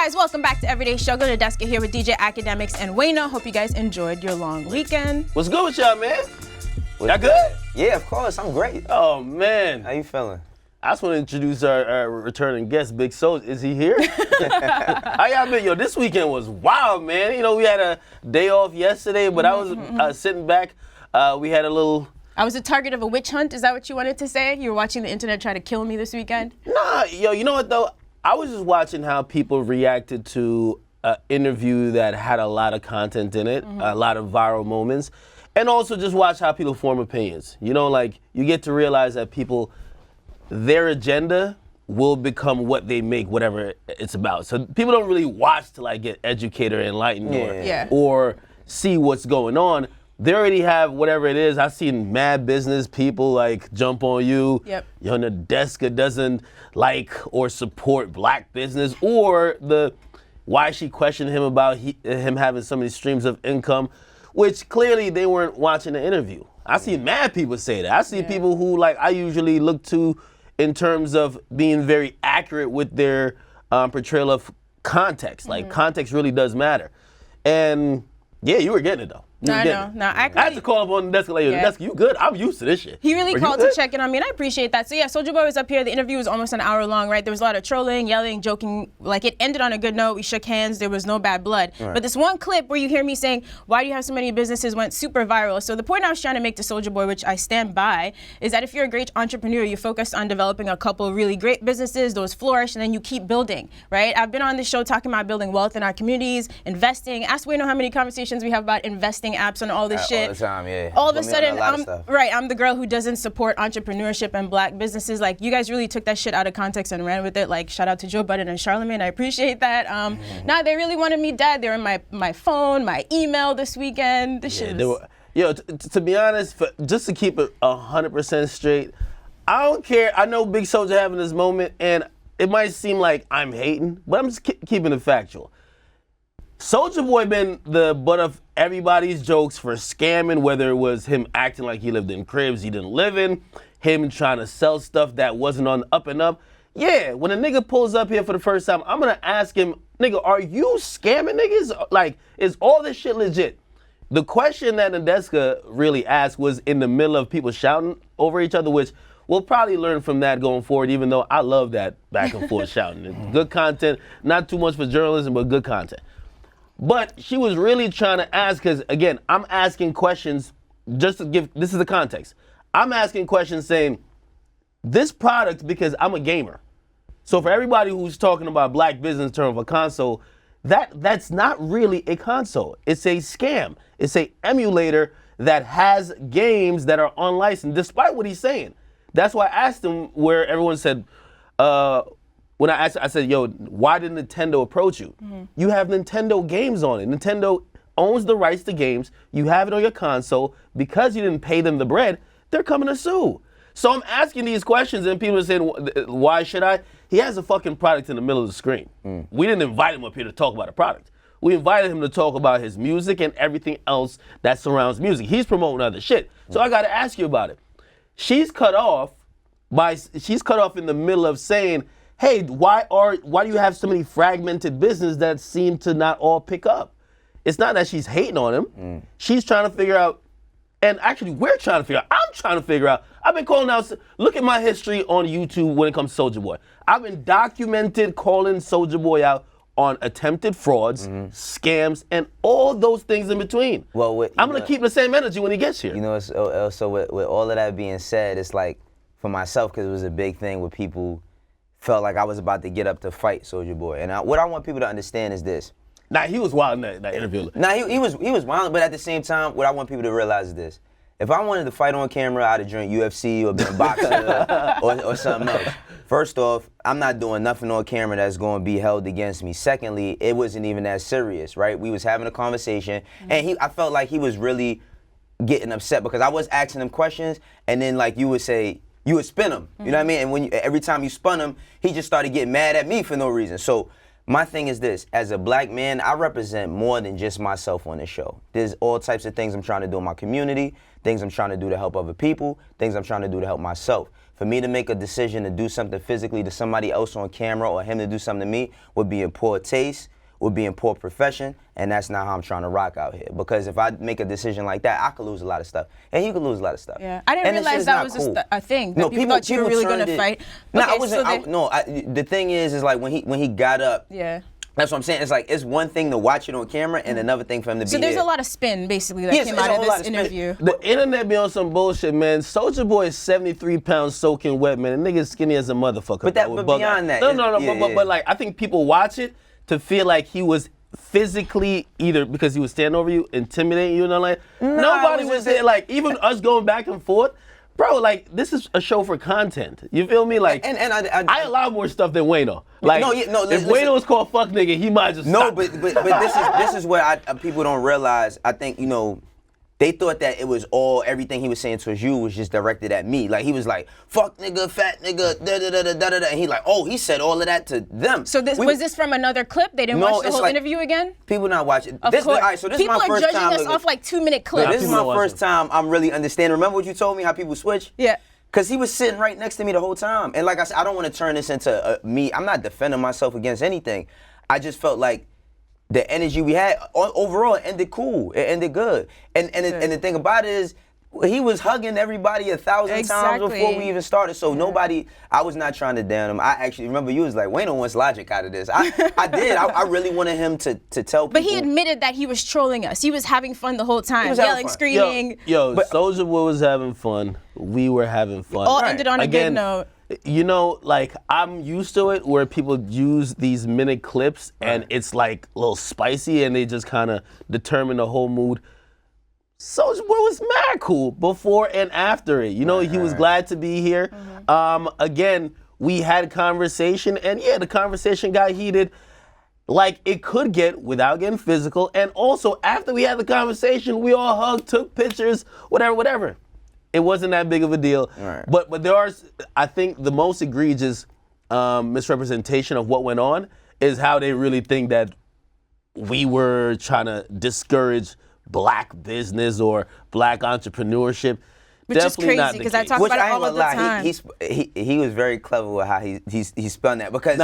guys, welcome back to Everyday Show. Go to Nadeska here with DJ Akademiks and Wayno. Hope you guys enjoyed your long weekend. What's good with y'all, man? Y'all good? Yeah, of course. I'm great. Oh, man. How you feeling? I just want to introduce our returning guest, Big Soulja. Is he here? How y'all been? Yo, this weekend was wild, man. You know, we had a day off yesterday, but I was sitting back. We had a little... I was a target of a witch hunt. Is that what you wanted to say? You were watching the internet try to kill me this weekend? Nah, yo, you know what, though? I was just watching how people reacted to an interview that had a lot of content in it, a lot of viral moments, and also just watch how people form opinions. You know, like, you get to realize that people... their agenda will become what they make whatever it's about. So people don't really watch to like get educated or enlightened or see what's going on. They already have whatever it is. I've seen mad business people like jump on you. Yep. Yo, Nadeska doesn't like or support black business, or why she questioned him about him having so many streams of income, which clearly they weren't watching the interview. I see mad people say that. I see people who like I usually look to in terms of being very accurate with their portrayal of context. Like, context really does matter. And, yeah, you were getting it, though. No, I know. No, I had to call up on the desk like, Nadeska, you good? I'm used to this shit. He really called to check in on me, and I appreciate that. So, yeah, Soulja Boy was up here. The interview was almost an hour long, right? There was a lot of trolling, yelling, joking. Like, it ended on a good note. We shook hands. There was no bad blood. Right. But this one clip where you hear me saying, why do you have so many businesses, went super viral. So the point I was trying to make to Soulja Boy, which I stand by, is that if you're a great entrepreneur, you focus on developing a couple really great businesses, those flourish, and then you keep building, right? I've been on this show talking about building wealth in our communities, investing. Ask Wayno how many conversations we have about investing apps and all this shit. All the time, yeah. All of a sudden, I'm the girl who doesn't support entrepreneurship and black businesses. Like, you guys really took that shit out of context and ran with it. Like, shout out to Joe Budden and Charlamagne. I appreciate that. Nah, they really wanted me dead. They were in my phone, my email this weekend. This shit was... Yo, to be honest, just to keep it 100% straight, I don't care. I know Big Soulja having this moment, and it might seem like I'm hating, but I'm just keeping it factual. Soulja Boy been the butt of everybody's jokes for scamming, whether it was him acting like he lived in cribs he didn't live in, him trying to sell stuff that wasn't on the up and up. Yeah, when a nigga pulls up here for the first time, I'm gonna ask him, nigga, are you scamming niggas? Like, is all this shit legit? The question that Nadeska really asked was in the middle of people shouting over each other, which we'll probably learn from that going forward, even though I love that back and forth shouting. Good content, not too much for journalism, but good content. But she was really trying to ask, because again, I'm asking questions just to give, this is the context. I'm asking questions saying, this product, because I'm a gamer. So for everybody who's talking about black business in terms of a console, that's not really a console. It's a scam. It's a emulator that has games that are unlicensed, despite what he's saying. That's why I asked him where everyone said, when I asked, I said, yo, why did Nintendo approach you? You have Nintendo games on it. Nintendo owns the rights to games. You have it on your console. Because you didn't pay them the bread, they're coming to sue. So I'm asking these questions and people are saying, why should I? He has a fucking product in the middle of the screen. We didn't invite him up here to talk about a product. We invited him to talk about his music and everything else that surrounds music. He's promoting other shit. So I gotta ask you about it. She's cut off in the middle of saying, hey, why do you have so many fragmented business that seem to not all pick up? It's not that she's hating on him. She's trying to figure out, and actually we're trying to figure out, I'm trying to figure out, I've been calling out, look at my history on YouTube when it comes to Soulja Boy. I've been documented calling Soulja Boy out on attempted frauds, scams, and all those things in between. Well, I'm gonna keep the same energy when he gets here. You know, so with all of that being said, it's like, for myself, because it was a big thing where people felt like I was about to get up to fight Soulja Boy. And what I want people to understand is this. Nah, he was wild in that interview. Nah, he was wild, but at the same time, what I want people to realize is this. If I wanted to fight on camera, I'd have joined UFC or been a boxer or something else. First off, I'm not doing nothing on camera that's going to be held against me. Secondly, it wasn't even that serious, right? We was having a conversation, and I felt like he was really getting upset because I was asking him questions, and then like you would say, you would spin him, you know what I mean? And when every time you spun him, he just started getting mad at me for no reason. So my thing is this, as a black man, I represent more than just myself on this show. There's all types of things I'm trying to do in my community, things I'm trying to do to help other people, things I'm trying to do to help myself. For me to make a decision to do something physically to somebody else on camera or him to do something to me would be in poor taste, would be in poor profession, and that's not how I'm trying to rock out here. Because if I make a decision like that, I could lose a lot of stuff, and he could lose a lot of stuff. Yeah, I didn't realize that was just a thing. That No, people thought you were really gonna fight. No, Okay, I wasn't. The thing is like when he got up. Yeah. That's what I'm saying. It's like it's one thing to watch it on camera, and another thing for him to be. So there's there. a lot of spin basically that came out of this interview. The internet be on some bullshit, man. Soulja Boy is 73 pounds soaking wet, man. The nigga's skinny as a motherfucker. But beyond that. But like I think people watch it to feel like he was physically either because he was standing over you, intimidating you, and all like nobody was there. Like even us going back and forth, bro. Like this is a show for content. You feel me? Like and I allow more stuff than Wayno. Like if Wayno was called fuck nigga, he might just stop. but this is where people don't realize. I think they thought that it was everything he was saying towards you was just directed at me. Like he was like, fuck nigga, fat nigga, da da da da da da. And he like, oh, he said all of that to them. So was this from another clip? They didn't watch the whole interview again? People not watching. Of course. All right, so this people is my first time. People are judging us off like 2-minute clips. This is my first time I'm really understanding. Remember what you told me, how people switch? Yeah. Because he was sitting right next to me the whole time. And like I said, I don't want to turn this into me. I'm not defending myself against anything. I just felt like the energy we had overall ended cool. It ended good. And the thing about it is he was hugging everybody 1,000 times before we even started. So I was not trying to down him. I actually remember you was like, Wayno wants logic out of this. I did. I really wanted him to tell people. But he admitted that he was trolling us. He was having fun the whole time, yelling, screaming. Soulja Boy was having fun. We were having fun. All ended on a good note. You know, like I'm used to it where people use these minute clips and it's like a little spicy and they just kind of determine the whole mood. Soulja Boy was mad cool before and after it. You know, he was glad to be here. Again, we had conversation and the conversation got heated like it could get without getting physical. And also after we had the conversation, we all hugged, took pictures, whatever. It wasn't that big of a deal. Right. But there are, I think the most egregious misrepresentation of what went on is how they really think that we were trying to discourage black business or black entrepreneurship. Which Definitely is crazy because I talk about it all the time. He was very clever with how he spun that because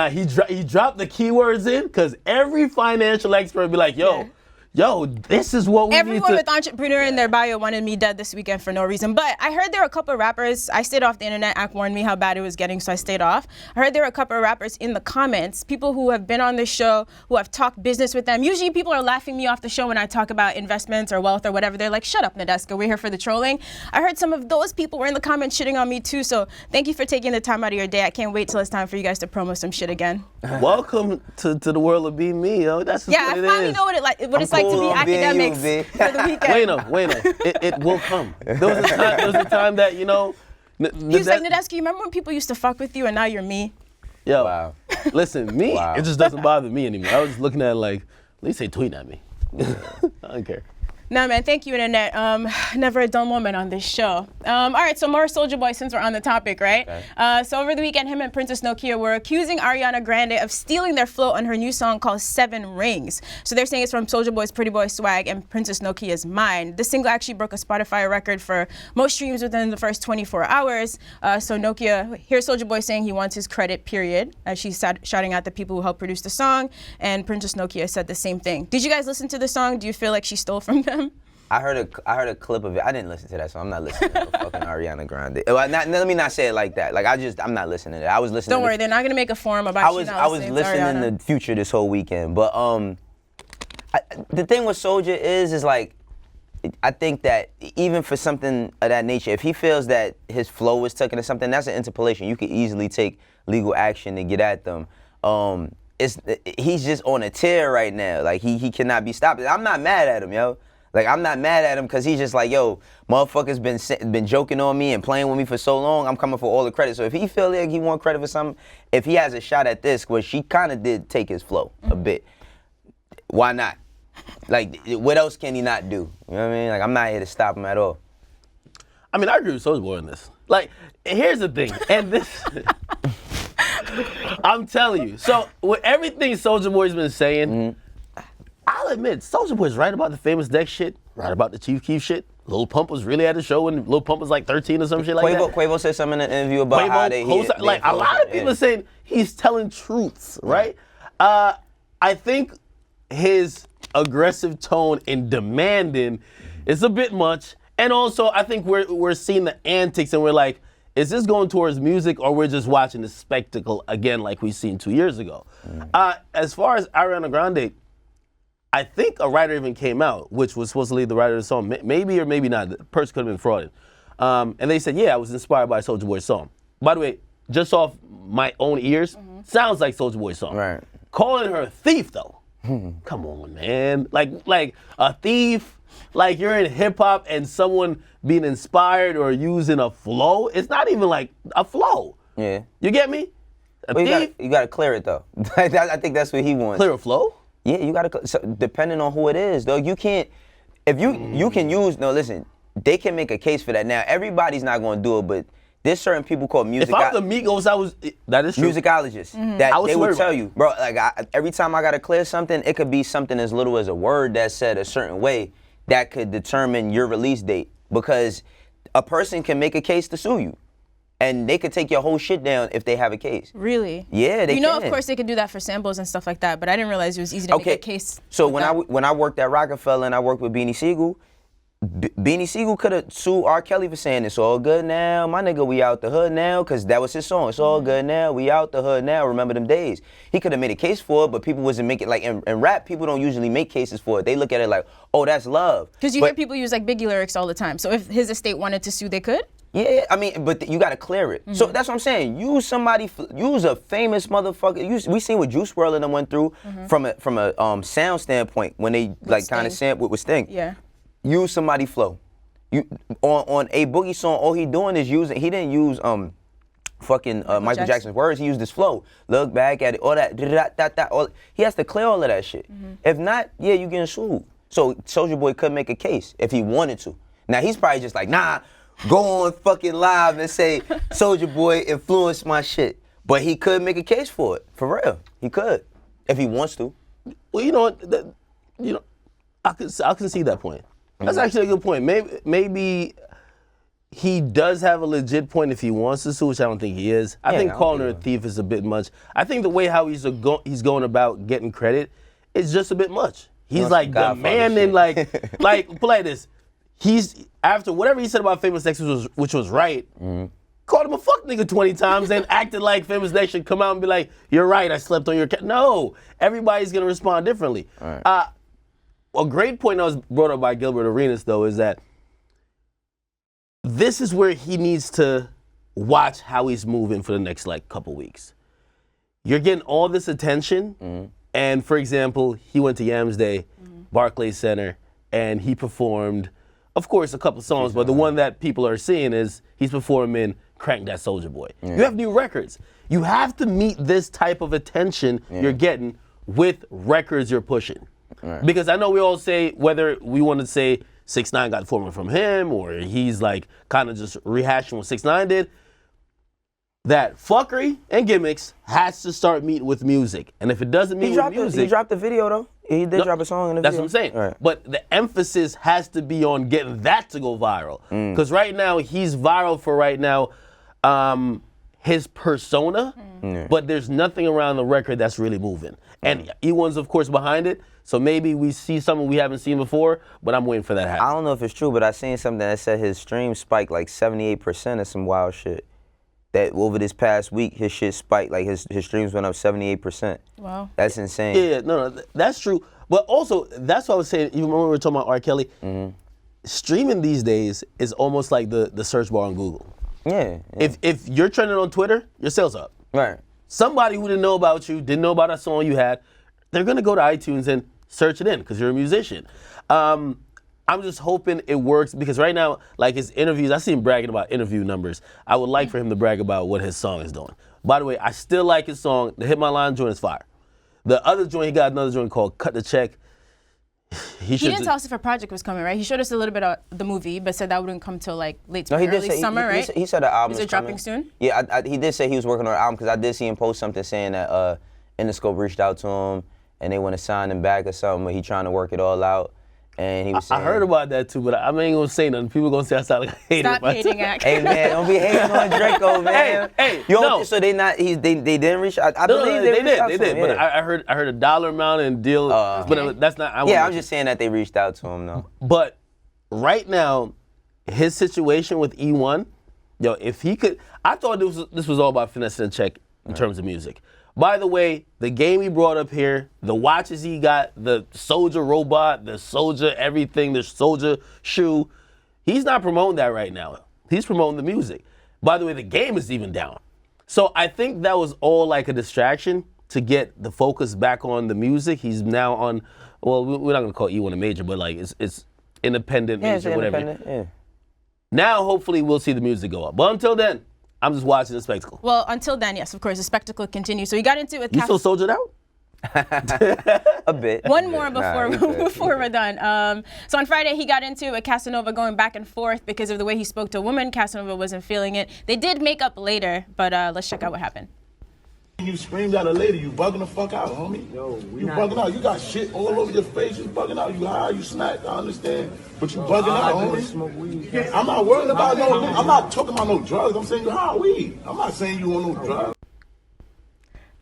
he dropped the keywords in because every financial expert would be like, yo, this is what we Everyone need to... with entrepreneur in their bio wanted me dead this weekend for no reason. But I heard there were a couple of rappers. I stayed off the internet. Ak warned me how bad it was getting, so I stayed off. I heard there were a couple of rappers in the comments, people who have been on this show, who have talked business with them. Usually people are laughing me off the show when I talk about investments or wealth or whatever. They're like, shut up, Nadeska. We're here for the trolling. I heard some of those people were in the comments shitting on me too. So thank you for taking the time out of your day. I can't wait till it's time for you guys to promo some shit again. Welcome to the world of being me, yo. That's just what it is. I finally know what it's like to be Akademiks. For the weekend. Wayno, it will come. There was a time that, you know... He was like, Nadeska, you remember when people used to fuck with you and now you're me? Yo, wow. Listen, it just doesn't bother me anymore. I was just looking at it like, at least they tweet at me. I don't care. No, man, thank you, Internet. Never a dull moment on this show. All right, so more Soulja Boy since we're on the topic, right? Okay. So over the weekend, him and Princess Nokia were accusing Ariana Grande of stealing their flow on her new song called 7 Rings. So they're saying it's from Soulja Boy's Pretty Boy Swag and Princess Nokia's Mine. The single actually broke a Spotify record for most streams within the first 24 hours. So Nokia, here's Soulja Boy saying he wants his credit, period, as she's shouting out the people who helped produce the song. And Princess Nokia said the same thing. Did you guys listen to the song? Do you feel like she stole from them? I heard a clip of it. I didn't listen to that song. I'm not listening to fucking Ariana Grande. Let me not say it like that. Like I'm not listening to it. I was listening. Don't worry, they're not gonna make a forum about you. I was listening to Future this whole weekend, but the thing with Soulja is like, I think that even for something of that nature, if he feels that his flow was taken or something, that's an interpolation. You could easily take legal action to get at them. He's just on a tear right now. Like he cannot be stopped. I'm not mad at him, yo. Like, I'm not mad at him because he's just like, yo, motherfuckers been joking on me and playing with me for so long, I'm coming for all the credit. So if he feel like he want credit for something, if he has a shot at this, where she kind of did take his flow a bit, why not? Like, what else can he not do? You know what I mean? Like, I'm not here to stop him at all. I mean, I agree with Soulja Boy on this. Like, here's the thing, and this... I'm telling you. So, with everything Soulja Boy's been saying... I'll admit, Soulja Boy's right about the famous Dex shit, right about the Chief Keef shit, Lil Pump was really at the show when Lil Pump was like 13 or some shit like that. Quavo said something in the interview about how they like a lot of people are saying he's telling truths, right? I think his aggressive tone in demanding is a bit much, and also I think we're seeing the antics and we're like, is this going towards music or we're just watching the spectacle again like we seen 2 years ago? As far as Ariana Grande, I think a writer even came out, which was supposedly the writer of the song, maybe or maybe not. The person could have been frauded. And they said, yeah, I was inspired by Soulja Boy's song. By the way, just off my own ears, sounds like Soulja Boy's song. Right. Calling her a thief, though. Come on, man. Like a thief, like you're in hip hop and someone being inspired or using a flow. It's not even like a flow. Yeah. You get me? You gotta clear it though. I think that's what he wants. Clear a flow? Yeah, you gotta. So depending on who it is, though, you can't. If you can use. No, listen. They can make a case for that. Now, everybody's not gonna do it, but there's certain people called music. If I'm the Migos, that is true. Musicologists that they would tell you, bro. Like every time I gotta clear something, it could be something as little as a word that's said a certain way that could determine your release date. Because a person can make a case to sue you, and they could take your whole shit down if they have a case. Really? Yeah, they can. You know, of course, they could do that for samples and stuff like that, but I didn't realize it was easy to make a case. So when I worked at Rockefeller and I worked with Beanie Siegel, Beanie Siegel could have sued R. Kelly for saying it's all good now, my nigga, we out the hood now, because that was his song. It's all good now, we out the hood now, remember them days. He could have made a case for it, but people wasn't making, like in rap, people don't usually make cases for it. They look at it like, oh, that's love. Because you hear people use like Biggie lyrics all the time. So if his estate wanted to sue, they could? Yeah, I mean, but you gotta clear it. So that's what I'm saying. Use a famous motherfucker. We seen what Juice WRLD and them went through from a sound standpoint when they like kind of sampled with Sting. Yeah. Use somebody flow. You on a Boogie song, all he doing is using. He didn't use Michael Jackson's words. He used his flow. Look back at it, all that, all. He has to clear all of that shit. If not, yeah, you getting sued. So Soulja Boy could make a case if he wanted to. Now he's probably just like, nah, go on fucking live and say Soulja Boy influenced my shit. But he could make a case for it, for real. He could, if he wants to. Well, you know what? I can see that point. That's actually a good point. Maybe he does have a legit point if he wants to sue, which I don't think he is. I think calling her a thief is a bit much. I think the way how he's going about getting credit is just a bit much. He's like demanding, like put like this. He's after whatever he said about Famous Next, which was right. Called him a fuck nigga 20 times and acted like Famous Next should come out and be like, "You're right, I slept on your cat." No, everybody's gonna respond differently. Right. A great point that was brought up by Gilbert Arenas, though, is that this is where he needs to watch how he's moving for the next, like, couple weeks. You're getting all this attention, and, for example, he went to Yams Day, Barclays Center, and he performed, of course, a couple songs, but the one that people are seeing is he's performing Crank That Soulja Boy. You have new records. You have to meet this type of attention you're getting with records you're pushing. Right. Because I know we all say, whether we want to say 6ix9ine got the formula from him or he's like kind of just rehashing what 6ix9ine did, that fuckery and gimmicks has to start meeting with music. And if it doesn't meet with music... He dropped the video, though. He did drop a song in the that's video. That's what I'm saying. Right. But the emphasis has to be on getting that to go viral. Because right now, he's viral for right now his persona, but there's nothing around the record that's really moving. And E1's, of course, behind it. So maybe we see something we haven't seen before, but I'm waiting for that to happen. I don't know if it's true, but I seen something that said his streams spiked like 78% or some wild shit. That over this past week, his shit spiked, like his streams went up 78%. Wow. That's insane. Yeah, no, that's true. But also, that's what I was saying, even when we were talking about R. Kelly, streaming these days is almost like the search bar on Google. Yeah. If you're trending on Twitter, your sales up. Right. Somebody who didn't know about you, didn't know about a song you had, they're gonna go to iTunes and search it in because you're a musician. I'm just hoping it works because right now, like his interviews, I see him bragging about interview numbers. I would like for him to brag about what his song is doing. By the way, I still like his song. The Hit My Line joint is fire. The other joint, he got another joint called Cut the Check. He didn't tell us if a project was coming, right? He showed us a little bit of the movie, but said that wouldn't come till like late spring, early summer, right? He said the album is it dropping soon? Yeah, he did say he was working on an album because I did see him post something saying that Interscope reached out to him and they want to sign him back or something, but he trying to work it all out. And he was saying, I heard about that too, but I ain't gonna say nothing. People gonna say I sound like a hater. Stop hating, Ak. hey man, don't be hating on Draco, man. Hey, you no. So they didn't reach. I believe they reached out to him, But yeah. I heard a dollar amount and deal. But that's not. I'm just saying that they reached out to him though. But right now, his situation with E1, yo, if he could, I thought this was all about finesse and check in terms of music. By the way, the game he brought up here, the watches he got, the Soulja robot, the Soulja everything, the Soulja shoe, he's not promoting that right now. He's promoting the music. By the way, the game is even down. So I think that was all like a distraction to get the focus back on the music. He's now on, well, we're not gonna call E1 a major, but like it's independent major, it's whatever. independent, yeah. Now, hopefully, we'll see the music go up. But until then, I'm just watching the spectacle. Well, until then, yes, of course, the spectacle continues. So we got into it with You still soldiered out? A bit. One more before we're done. So on Friday, he got into it with Casanova going back and forth because of the way he spoke to a woman. Casanova wasn't feeling it. They did make up later, but let's check out what happened. You screamed at a lady, you bugging the fuck out, homie. Yo, you bugging out. You got shit all over your face. You bugging out. You high, you smacked. I understand, but you bugging out, homie. I'm not worried about no. I'm not talking about no drugs. I'm saying you high weed. I'm not saying you want no drugs.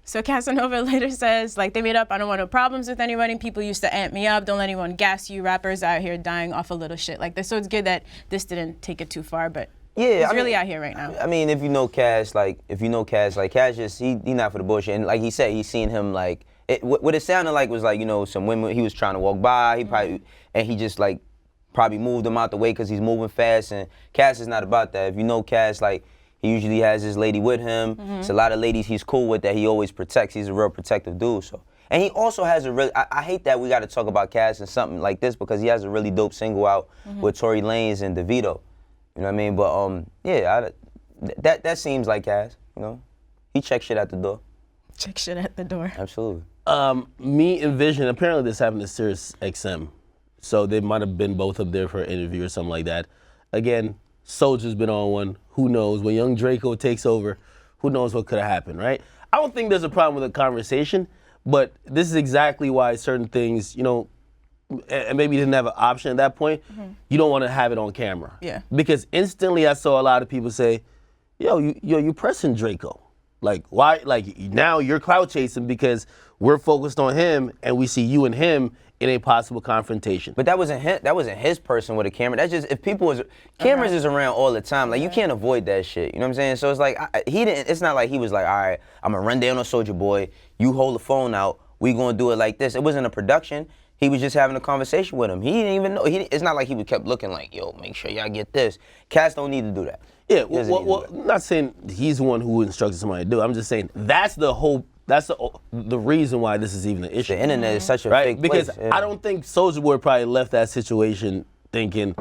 So Casanova later says, like, they made up, I don't want no problems with anybody. People used to amp me up. Don't let anyone gas you. Rappers out here dying off a little shit like this. So it's good that this didn't take it too far, but yeah, he's really out here right now. I mean, if you know Cash, like Cash just, he not for the bullshit. And like he said, he's seen him like, what it sounded like was like, you know, some women, he was trying to walk by, he probably, and he just like, probably moved him out the way because he's moving fast, and Cash is not about that. If you know Cash, like, he usually has his lady with him. It's a lot of ladies he's cool with that he always protects. He's a real protective dude, so. And he also has a really, I hate that we got to talk about Cash and something like this because he has a really dope single out with Tory Lanez and DeVito. You know what I mean? But yeah, that seems like Cash, you know? He checks shit at the door. Check shit at the door. Absolutely. Me and Vision, apparently this happened to Sirius XM. So they might have been both up there for an interview or something like that. Again, Soulja's been on one. Who knows? When young Draco takes over, who knows what could have happened, right? I don't think there's a problem with a conversation, but this is exactly why certain things, you know, and maybe you didn't have an option at that point, you don't want to have it on camera. Yeah. Because instantly I saw a lot of people say, yo, you pressing Draco. Like, why? Like, now you're clout chasing because we're focused on him and we see you and him in a possible confrontation. But that wasn't his person with a camera. That's just, if people was, cameras is around all the time. Like, you can't avoid that shit. You know what I'm saying? So it's like, it's not like he was like, all right, I'm gonna run down on Soulja Boy, you hold the phone out, we gonna do it like this. It wasn't a production. He was just having a conversation with him. He didn't even know. It's not like he kept looking like, yo, make sure y'all get this. Cass don't need to do that. Yeah, well, I'm not saying he's the one who instructed somebody to do it. I'm just saying that's the reason why this is even an issue. The internet is such a right? fake Because place. Yeah. I don't think Soulja Boy probably left that situation thinking,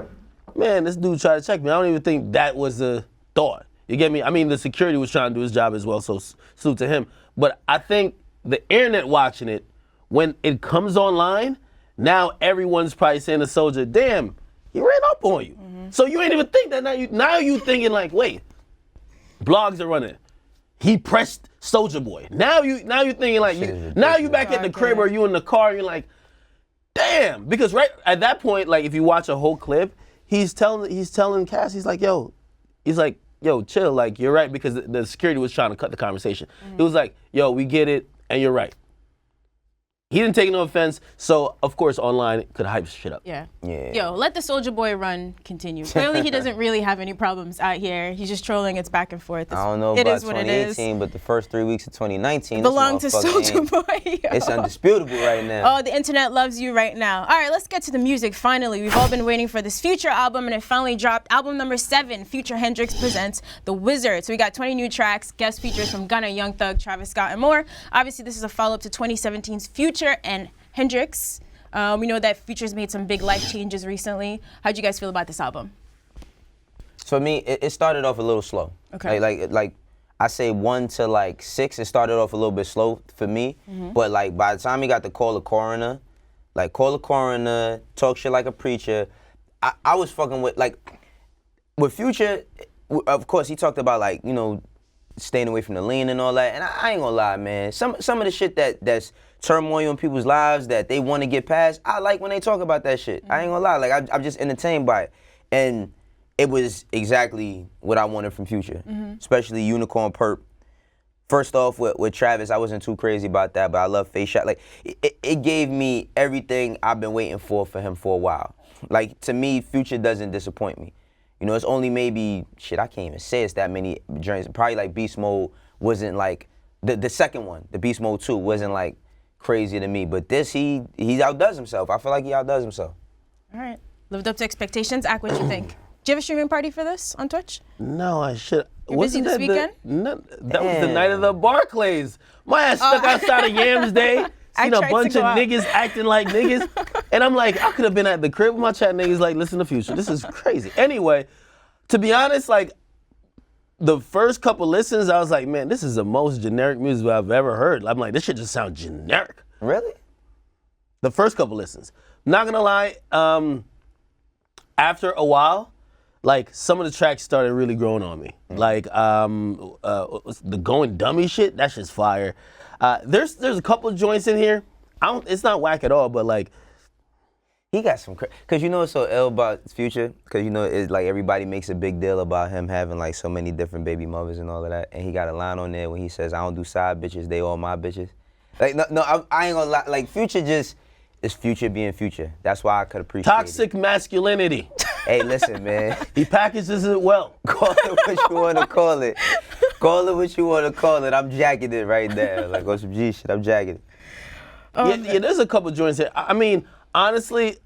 man, this dude tried to check me. I don't even think that was a thought. You get me? I mean, the security was trying to do his job as well, so salute to him. But I think the internet watching it, when it comes online, now everyone's probably saying to Soulja, damn, he ran up on you. So you ain't even think that now you thinking like, wait, blogs are running. He pressed Soulja Boy. Now you thinking like, you back at the crib or you in the car, you're like, damn. Because right at that point, like if you watch a whole clip, he's telling Cass, he's like, yo, chill, like you're right, because the security was trying to cut the conversation. It was like, yo, we get it, and you're right. He didn't take no offense, so of course online could hype shit up. Yeah. Yeah. Yo, let the Soulja Boy run continue. Clearly he doesn't really have any problems out here. He's just trolling. It's back and forth. I don't know it about is what it is. 2018, but the first 3 weeks of 2019 Belong to Soulja Boy. Yo. It's undisputable right now. Oh, the internet loves you right now. All right, let's get to the music finally. We've all been waiting for this Future album, and it finally dropped. Album number 7, Future Hndrxx Presents, The WIZRD. So we got 20 new tracks, guest features from Gunna, Young Thug, Travis Scott, and more. Obviously, this is a follow-up to 2017's Future and Hndrxx. We know that Future's made some big life changes recently. How'd you guys feel about this album? So for me, it started off a little slow. Okay. Like I say 1 to like 6, it started off a little bit slow for me. But like by the time he got to Call the Coroner, Talk Shit Like a Preacher, I was fucking with Future. Of course, he talked about like, you know, staying away from the lean and all that. And I ain't gonna lie, man. Some of the shit that's turmoil in people's lives that they want to get past, I like when they talk about that shit. I ain't gonna lie, like I'm just entertained by it. And it was exactly what I wanted from Future, especially Unicorn Perp. First off, with Travis, I wasn't too crazy about that, but I love Face Shot. Like, it gave me everything I've been waiting for him for a while. Like, to me, Future doesn't disappoint me. You know, it's only maybe, shit, I can't even say it's that many joints. Probably like Beast Mode wasn't like, the second one, the Beast Mode 2, wasn't like crazy to me. But this, he outdoes himself. I feel like he outdoes himself. All right. Lived up to expectations. Ak, what you think? Do you have a streaming party for this on Twitch? No, I should. You're busy this weekend? That was the night of the Barclays. My ass stuck outside of Yams Day. Seen a bunch of niggas acting like niggas. And I'm like, I could have been at the crib with my chat niggas like, listen to Future. This is crazy. Anyway, to be honest, like, the first couple listens, I was like, man, this is the most generic music I've ever heard. I'm like, this shit just sounds generic. Really? The first couple listens. Not gonna lie, after a while, like, some of the tracks started really growing on me. Like, the Going Dummy shit, that shit's fire. There's a couple joints in here. It's not whack at all, but like, he got some cause you know what's so ill about Future? Cause you know it's like everybody makes a big deal about him having like so many different baby mothers and all of that. And he got a line on there when he says, I don't do side bitches, they all my bitches. Like, no, I ain't gonna lie. Like, Future just is Future being Future. That's why I could appreciate toxic masculinity. Hey, listen, man. He packages it well. Call it what you want to call it. Call it what you want to call it. I'm jacking it right there. Like, on some G shit, I'm jacking it. Yeah, there's a couple joints here. I mean, honestly,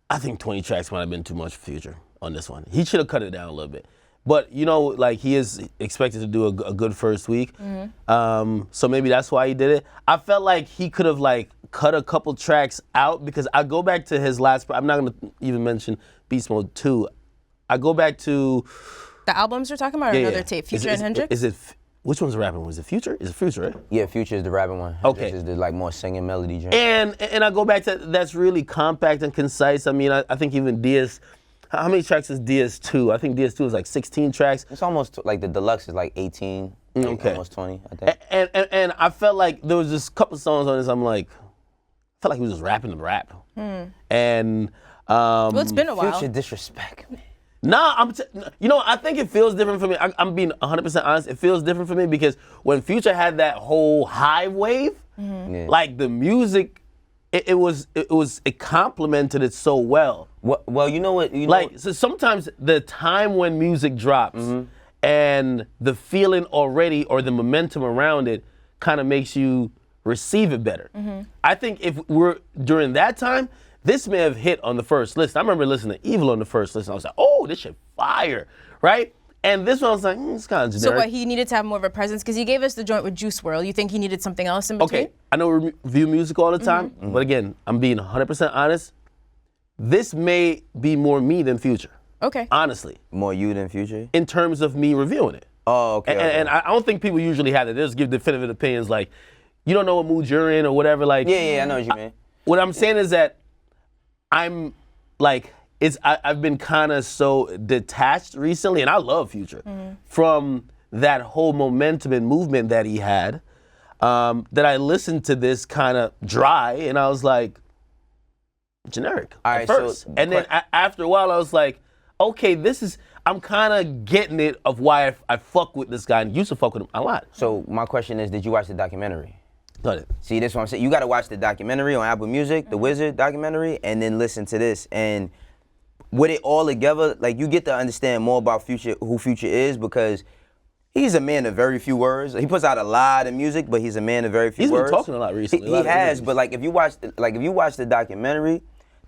I think 20 tracks might have been too much for Future on this one. He should have cut it down a little bit. But, you know, like, he is expected to do a good first week. So maybe that's why he did it. I felt like he could have, like, cut a couple tracks out because I go back to his last, I'm not going to even mention Beast Mode 2. I go back to... The albums you're talking about or another tape? Future and Hndrxx? Is it, which one's the rapping? Was it Future? Is it Future, right? Yeah, Future is the rapping one. Okay. This is the, like, more singing melody joint. And I go back to, that's really compact and concise. I mean, I think even DS... How many tracks is DS2? I think DS2 is like 16 tracks. It's almost like the deluxe is like 18, like almost 20, I think. And I felt like there was just a couple songs on this. I'm like, I felt like he was just rapping the rap. And well, it's been a while. Future disrespect, man. Nah, you know, I think it feels different for me. I'm being 100% honest. It feels different for me because when Future had that whole Hive wave, like the music, it complemented it so well. Well, you know what? So sometimes the time when music drops and the feeling already or the momentum around it kind of makes you receive it better. I think if we're during that time, this may have hit on the first list. I remember listening to Evil on the first list. I was like, oh, this shit fire, right? And this one I was like, it's kind of generic. So what, he needed to have more of a presence? Because he gave us the joint with Juice WRLD. You think he needed something else in between? Okay, I know we review music all the time, but again, I'm being 100% honest. This may be more me than Future. Okay. Honestly. More you than Future? In terms of me reviewing it. Oh, okay. And I don't think people usually have that. They just give definitive opinions like, you don't know what mood you're in or whatever. Like, Yeah, I know what you mean. What I'm saying is that I'm like, I've been kind of so detached recently, and I love Future, from that whole momentum and movement that he had, that I listened to this kind of dry, and I was like, generic at first. So, and then after a while, I was like, okay, I'm kind of getting it of why I fuck with this guy and used to fuck with him a lot. So my question is, did you watch the documentary? Got it. See, this is what I'm saying. You got to watch the documentary on Apple Music, the WIZRD documentary, and then listen to this. And with it all together, like, you get to understand more about Future, who Future is, because he's a man of very few words. He puts out a lot of music, but he's a man of very few words. He's been talking a lot recently. He has, but like if you watch the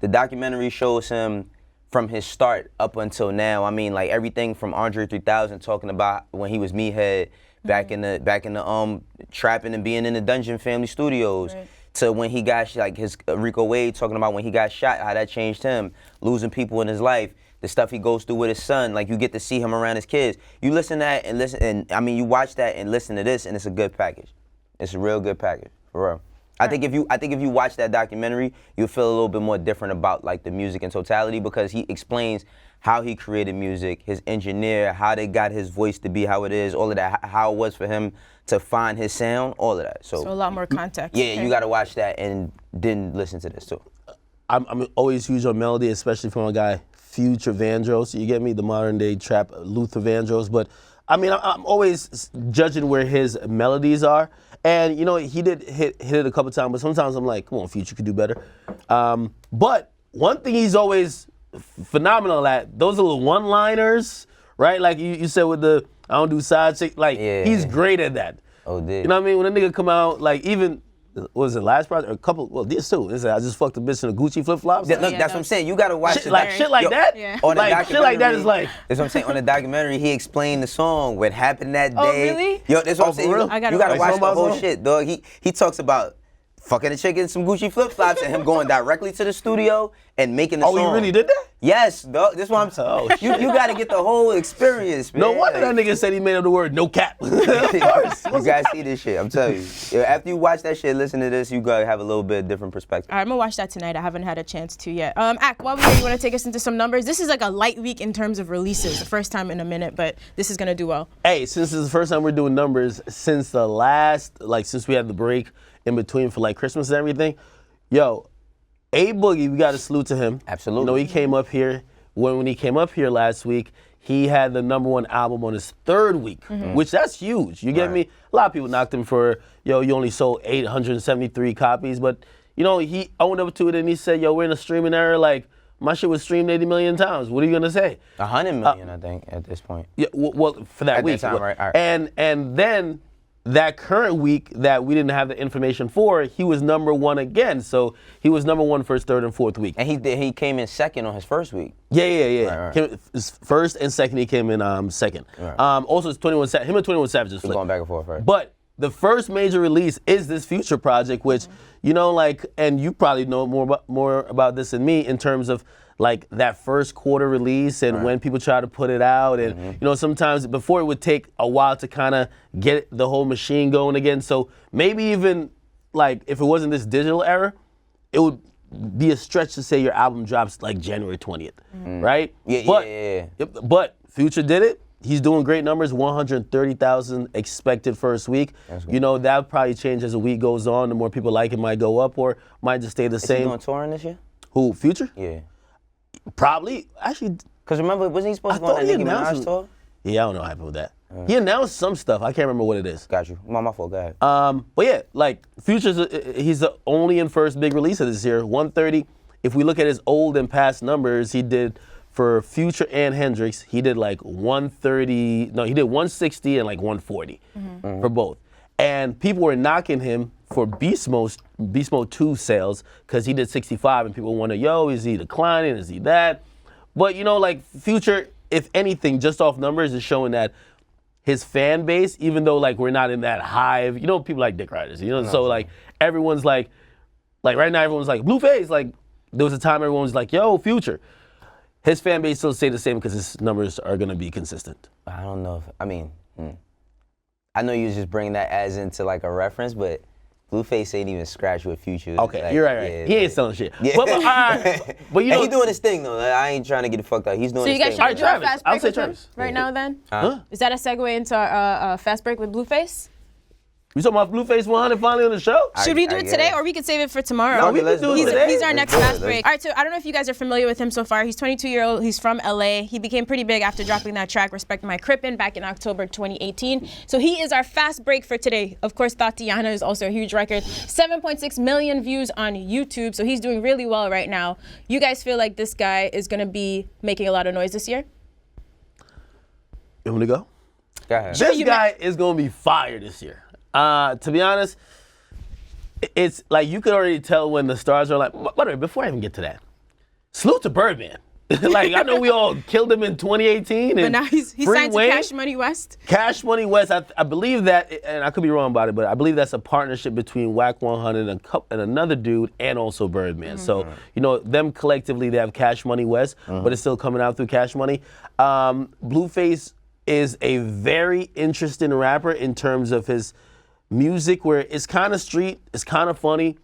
documentary shows him from his start up until now. I mean, like, everything from Andre 3000 talking about when he was meathead, back in the trapping and being in the Dungeon Family Studios, to when he got like his Rico Wade talking about when he got shot, how that changed him, losing people in his life, the stuff he goes through with his son. Like, you get to see him around his kids. You listen to that and you watch that and listen to this, and it's a good package. It's a real good package, for real. I think if you watch that documentary, you'll feel a little bit more different about like the music in totality because he explains how he created music, his engineer, how they got his voice to be how it is, all of that, how it was for him to find his sound, all of that. So a lot more context. Yeah, you got to watch that and then listen to this too. I'm always huge on melody, especially from a guy, Future Hndrxx. You get me? The modern day trap Luther Vandross. But I mean, I'm always judging where his melodies are. And you know, he did hit it a couple times, but sometimes I'm like, come on, Future could do better. But one thing he's always phenomenal at, those little one-liners, right? Like you said with the, I don't do side chick, like he's great at that. Oh, dude. You know what I mean? When a nigga come out, like even, what was it, last project, or a couple, well, this too. This, I just fucked a bitch in a Gucci flip-flops. Look, that's what I'm saying. You gotta watch shit like that? Yeah. Like, shit like that is like. That's what I'm saying. On the documentary, he explained the song, what happened that day. Oh, really? Yo, that's what I'm saying. for real? You gotta watch the whole song? shit, dog. He talks about fucking a chick in some Gucci flip-flops and him going directly to the studio and making the song. Oh, he really did that? Yes, dog. That's what I'm saying. Oh, you gotta get the whole experience, man. No wonder that nigga said he made up the word no cap. Of course. You guys see this shit, I'm telling you. Yeah, after you watch that shit, listen to this, you gotta have a little bit different perspective. All right, I'm gonna watch that tonight. I haven't had a chance to yet. Ak, while we're here, you wanna take us into some numbers? This is like a light week in terms of releases. The first time in a minute, but this is gonna do well. Hey, since this is the first time we're doing numbers since the last, like since we had the break in between for like Christmas and everything, yo, A-Boogie, we gotta salute to him. Absolutely. You know, he came up here, when he came up here last week, he had the #1 album on his 3rd week, which that's huge. You get me? A lot of people knocked him for, yo, you only sold 873 copies, but you know, he owned up to it and he said, yo, we're in a streaming era, like, my shit was streamed 80 million times. What are you gonna say? 100 million, I think, at this point. Yeah, well, for that At week. that time, right, all right. And then that current week that we didn't have the information for, he was #1 again. So he was #1 for his 3rd and 4th week. And he came in 2nd on his first week. Yeah. Right. Came, his 1st and 2nd, he came in 2nd. Right. Also, it's 21. Him and 21 Savage just We're going back and forth, right? But the first major release is this Future project, which you know, like, and you probably know more about this than me in terms of like that first quarter release and when people try to put it out, and you know, sometimes before it would take a while to kind of get the whole machine going again. So maybe even like if it wasn't this digital era, it would be a stretch to say your album drops like January 20th, right? Yeah. But Future did it. He's doing great numbers, 130,000 expected first week. You know, that'll probably change as the week goes on. The more people like it might go up or might just stay the Is same. he doing touring this year? Who, Future? Yeah. Probably. Actually, Because remember, wasn't he supposed to go on that Nicki Minaj tour? yeah, I don't know what happened with that. He announced some stuff. I can't remember what it is. Got you. My fault, go ahead. But yeah, like Future's, he's the only and first big release of this year. 130. If we look at his old and past numbers, he did for Future and Hndrxx, he did like 130. No, he did 160 and like 140 for both. And people were knocking him for Beast Mode 2 sales because he did 65, and people wonder, yo, is he declining? Is he that? But you know, like Future, if anything, just off numbers, is showing that his fan base, even though like we're not in that hive, you know, people like dick riders, you know, so like everyone's like right now everyone's like BlueFace. Like there was a time everyone was like, yo, Future. His fan base still stay the same because his numbers are gonna be consistent. I don't know if, I know you was just bringing that as into like a reference, but BlueFace ain't even scratched with Future. Okay, like, you're right. Yeah, He ain't like- selling shit. Yeah. But you know, And he doing his thing though. Like, I ain't trying to get it fucked up. He's doing So you his guys thing. should do a Travis. fast I'll break say with him Travis. right now then? Huh? Is that a segue into our fast break with BlueFace? we talking about BlueFace 100 finally on the show? Should we do I it get today it. or we could save it for tomorrow? No, we let's can do do it it. today. He's our Let's next do it. fast break. All right, so I don't know if you guys are familiar with him so far. He's 22-year-old. He's from LA. He became pretty big after dropping that track, Respect My Crippin', back in October 2018. So he is our fast break for today. Of course, Tatiana is also a huge record. 7.6 million views on YouTube. So he's doing really well right now. You guys feel like this guy is going to be making a lot of noise this year? You want me to go? Go ahead. This you guy is gonna be fire this year. To be honest, it's like you could already tell when the stars are like. By the way, before I even get to that, salute to Birdman. Like I know we all killed him in 2018, But now he's Free signed to Wayne, Cash Money West. Cash Money West. I believe that, and I could be wrong about it, but I believe that's a partnership between Whack 100 and another dude, and also Birdman. So you know them collectively, they have Cash Money West, but it's still coming out through Cash Money. BlueFace is a very interesting rapper in terms of his music where it's kind of street, it's kind of funny.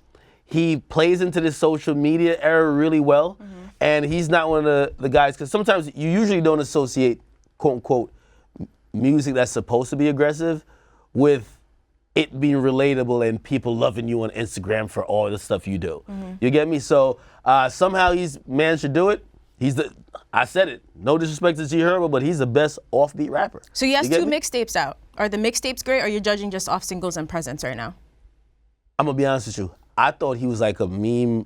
He plays into this social media era really well, and he's not one of the guys, because sometimes you usually don't associate, quote unquote, music that's supposed to be aggressive with it being relatable and people loving you on Instagram for all the stuff you do. You get me? So somehow he's managed to do it. I said it, no disrespect to G Herbo, but he's the best offbeat rapper. So he has 2 mixtapes out. Are the mixtapes great, or are you judging just off singles and presents right now? I'm gonna be honest with you. I thought he was like a meme,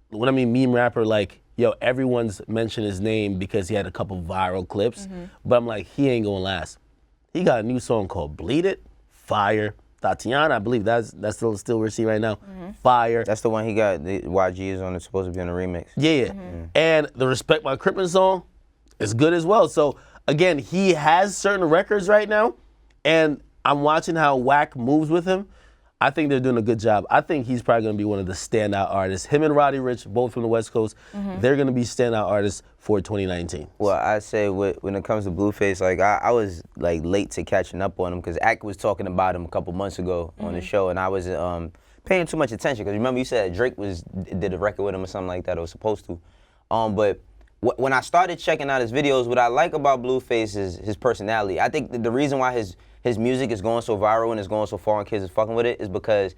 when I mean meme rapper, like, yo, everyone's mentioned his name because he had a couple viral clips, but I'm like, he ain't gonna last. He got a new song called Bleed It, fire. Tatiana, I believe that's still we're seeing right now. Fire. That's the one he got, the YG is on, it's supposed to be on the remix. Yeah. And the Respect My Crippin' song is good as well. So again, he has certain records right now, and I'm watching how Wack moves with him. I think they're doing a good job. I think he's probably going to be one of the standout artists. Him and Roddy Ricch, both from the West Coast, they're going to be standout artists for 2019. Well, I say when it comes to BlueFace, like I was like late to catching up on him because Ak was talking about him a couple months ago on the show, and I was paying too much attention because remember you said Drake did a record with him or something like that, or was supposed to. But when I started checking out his videos, what I like about BlueFace is his personality. I think the reason why his music is going so viral and is going so far and kids is fucking with it is because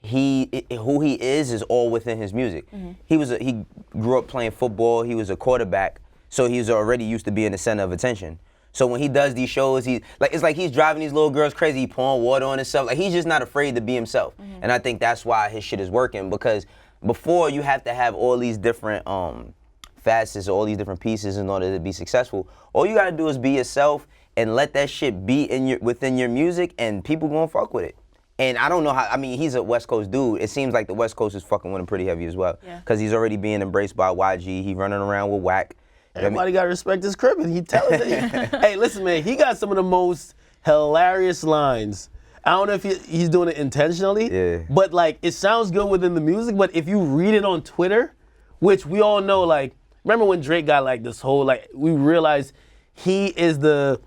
who he is all within his music. He grew up playing football, he was a quarterback, so he was already used to being the center of attention. So when he does these shows, it's like he's driving these little girls crazy, he pouring water on himself. Like he's just not afraid to be himself. And I think that's why his shit is working, because before you have to have all these different facets, all these different pieces in order to be successful. All you gotta do is be yourself and let that shit be within your music, and people gonna fuck with it. And I don't know how, I mean, he's a West Coast dude. It seems like the West Coast is fucking with him pretty heavy as well. Because he's already being embraced by YG. He running around with Wack. Everybody gotta respect his crib, and he telling it. Hey, listen, man, he got some of the most hilarious lines. I don't know if he's doing it intentionally, but like, it sounds good within the music, but if you read it on Twitter, which we all know, like, remember when Drake got like this whole, like, we realized he is the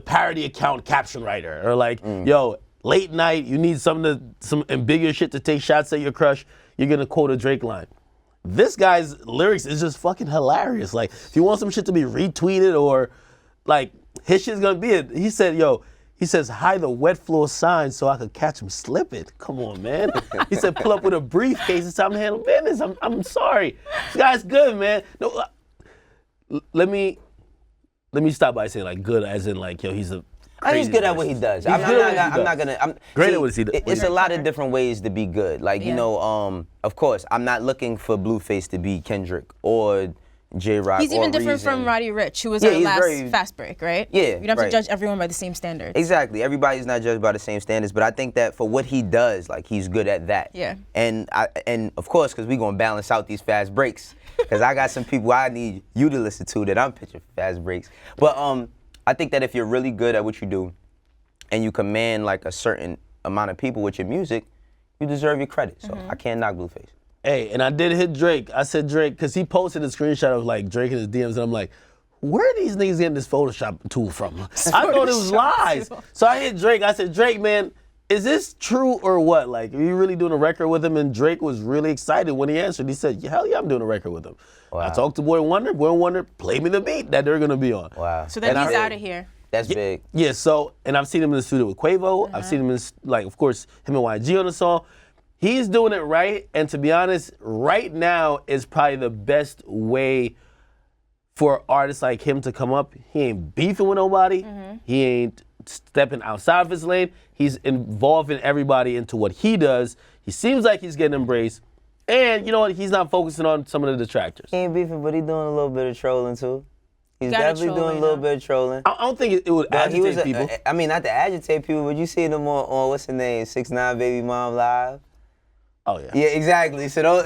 parody account caption writer, or like, yo, late night, you need some ambiguous shit to take shots at your crush, you're gonna quote a Drake line. This guy's lyrics is just fucking hilarious. Like, if you want some shit to be retweeted or like, his shit's gonna be it. He said, yo, he says, hide the wet floor sign so I could catch him slipping. Come on, man. He said, pull up with a briefcase, it's time to handle business. I'm sorry. This guy's good, man. No, let me stop by saying like good as in like, yo, he's a He's good at what he does. I'm not gonna. Great at what he does. It's a lot of different ways to be good. Like, you know, of course, I'm not looking for BlueFace to be Kendrick or J-Rock. He's even different from Roddy Ricch, who was our last Fast Break, right? Yeah, you don't have to judge everyone by the same standards. Exactly. Everybody's not judged by the same standards, but I think that for what he does, like, he's good at that. Yeah. And of course, because we're gonna balance out these fast breaks, because I got some people I need you to listen to that I'm pitching fast breaks. But I think that if you're really good at what you do and you command like a certain amount of people with your music, you deserve your credit. So I can't knock BlueFace. Hey, and I did hit Drake. I said Drake, because he posted a screenshot of like Drake in his DMs, and I'm like, where are these niggas getting this Photoshop tool from? I thought it was lies. So I hit Drake. I said, Drake, man, is this true or what? Like, are you really doing a record with him? And Drake was really excited when he answered. He said, hell yeah, I'm doing a record with him. Wow. I talked to Boy Wonder played me the beat that they're gonna be on. Wow. So then he's out of here. That's big. Yeah, so, and I've seen him in the studio with Quavo. I've seen him in, like, of course, him and YG on the song. He's doing it right, and to be honest, right now is probably the best way for artists like him to come up. He ain't beefing with nobody. He ain't stepping outside of his lane. He's involving everybody into what he does. He seems like he's getting embraced. And you know what? He's not focusing on some of the detractors. He ain't beefing, but he's doing a little bit of trolling too. He's definitely doing a little bit of trolling. I don't think it would agitate people. I mean, not to agitate people, but you see him on what's his name, 6ix9ine Baby Mom Live. Oh yeah. Yeah, exactly. So don't.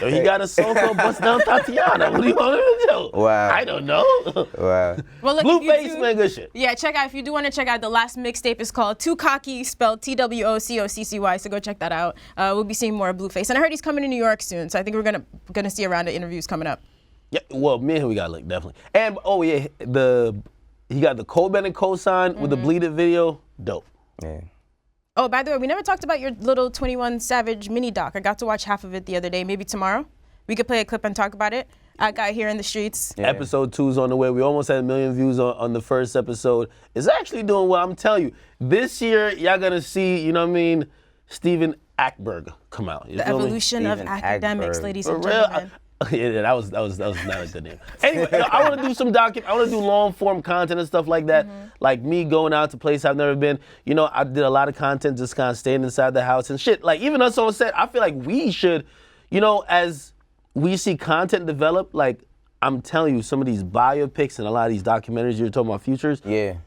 So he got a song called "Bust Down Tatiana." What do you want him to do? Wow. I don't know. Wow. Well, look, BlueFace, man, good shit. Yeah, check out, if you do want to check out, the last mixtape is called Too Cocky, spelled TWOCOCCY, so go check that out. We'll be seeing more of BlueFace. And I heard he's coming to New York soon, so I think we're gonna see a round of interviews coming up. Yeah, well, me and him, we got linked, definitely. And, oh yeah, he got the Cole Bennett co-sign with the Bleed It video. Dope. Yeah. Oh, by the way, we never talked about your little 21 Savage mini doc. I got to watch half of it the other day. Maybe tomorrow we could play a clip and talk about it. I got here in the streets. Yeah. Episode 2's on the way. We almost had 1 million views on the first episode. It's actually doing well. I'm telling you, this year y'all gonna see, you know what I mean, Steven Ackberg come out. The evolution of academics, ladies and gentlemen. Yeah, that was not a good name. Anyway, I want to do some I want to do long form content and stuff like that. Like me going out to places I've never been. You know, I did a lot of content just kind of staying inside the house and shit. Like even us on set, I feel like we should, you know, as we see content develop, like I'm telling you, some of these biopics and a lot of these documentaries you're talking about futures. Yeah.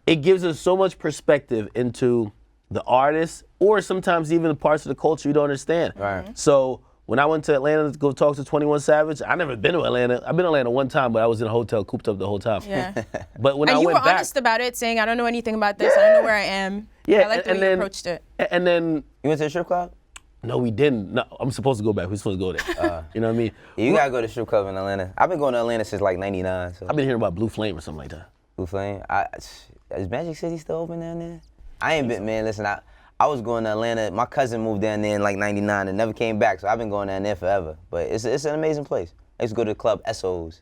It gives us so much perspective into the artists or sometimes even the parts of the culture you don't understand. Right. So when I went to Atlanta to go talk to 21 Savage, I never been to Atlanta. I've been to Atlanta one time, but I was in a hotel, cooped up the whole time. Yeah. But when and I you went were back, honest about it, saying, I don't know anything about this. I don't know where I am. Yeah, I like the way you approached it. And then... You went to the strip club? No, we didn't. No, I'm supposed to go back. We're supposed to go there. You know what I mean? Yeah, you gotta go to the strip club in Atlanta. I've been going to Atlanta since like 99. So. I've been hearing about Blue Flame or something like that. Blue Flame? Is Magic City still open down there? I ain't been, man, listen, I was going to Atlanta. My cousin moved down there in like 99 and never came back, so I've been going down there forever. But it's an amazing place. I used to go to the club SOs.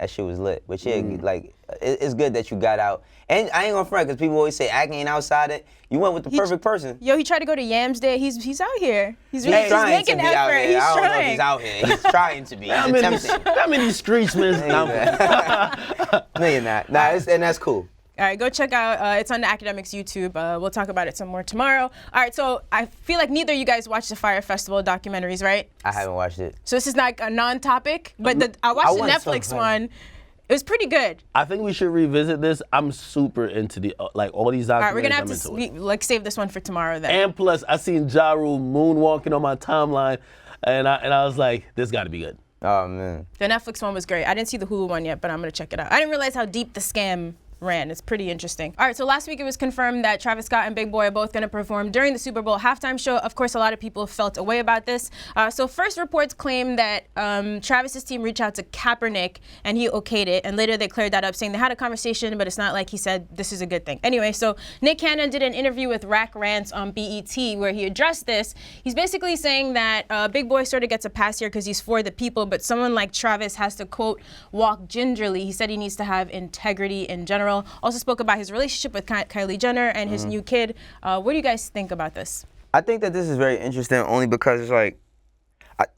That shit was lit. But yeah, like, it's good that you got out. And I ain't gonna front, because people always say acting ain't outside it. You went with the perfect person. Yo, he tried to go to Yams Day. He's out here. He's trying making to be effort. out here. He's I don't trying. know if he's out here. He's trying to be. He's attempting. How many streets, man? No, you're not. Nah, and that's cool. All right, go check out, it's on the Akademiks YouTube. We'll talk about it some more tomorrow. All right, so I feel like neither of you guys watched the Fire Festival documentaries, right? I haven't watched it. So this is like a non-topic, but I watched the Netflix one. It was pretty good. I think we should revisit this. I'm super into the like all these documentaries. All right, we're gonna have to save this one for tomorrow then. And plus, I seen Ja Rule moonwalking on my timeline, and I was like, this got to be good. Oh man. The Netflix one was great. I didn't see the Hulu one yet, but I'm gonna check it out. I didn't realize how deep the scam ran. It's pretty interesting. All right, so last week it was confirmed that Travis Scott and Big Boi are both going to perform during the Super Bowl halftime show. Of course, a lot of people felt a way about this. So first reports claim that Travis's team reached out to Kaepernick and he okayed it, and later they cleared that up, saying they had a conversation, but it's not like he said this is a good thing. Anyway, so Nick Cannon did an interview with Rack Rants on BET where he addressed this. He's basically saying that Big Boi sort of gets a pass here because he's for the people, but someone like Travis has to, quote, walk gingerly. He said he needs to have integrity in general. Also spoke about his relationship with Kylie Jenner and his new kid. What do you guys think about this? I think that this is very interesting only because it's like,